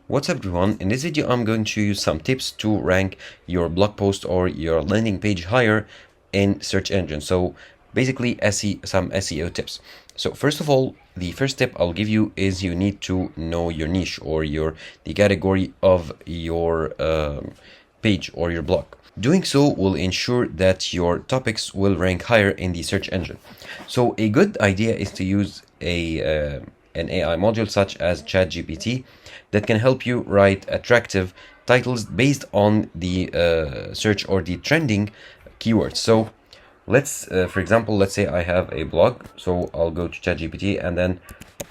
What's up everyone, in this video I'm going to show you some tips to rank your blog post or your landing page higher in search engine. So basically some SEO tips. So first of all, the first tip I'll give you is you need to know your niche or the category of your page or your blog. Doing so will ensure that your topics will rank higher in the search engine. So a good idea is to use an AI module such as ChatGPT that can help you write attractive titles based on the search or the trending keywords. So for example, let's say I have a blog. So I'll go to ChatGPT and then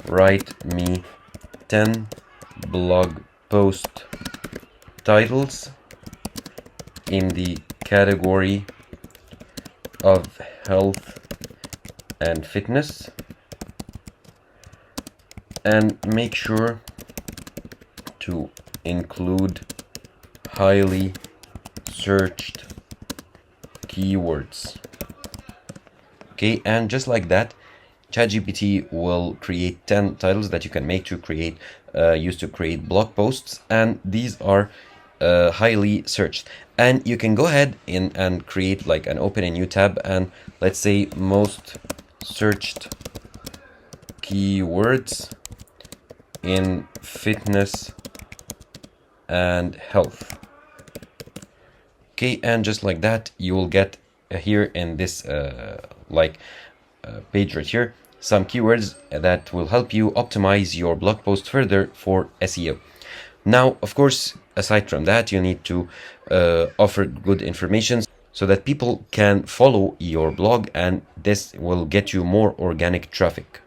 write me 10 blog post titles in the category of health and fitness, and make sure to include highly searched keywords. Okay, and just like that, ChatGPT will create 10 titles that you can make to create use to create blog posts, and these are highly searched. And you can go ahead and create open a new tab, and let's say most searched keywords in fitness and health. Okay, and just like that, you will get here in this page right here some keywords that will help you optimize your blog post further for SEO. Now, of course, aside from that, you need to offer good information so that people can follow your blog, and this will get you more organic traffic.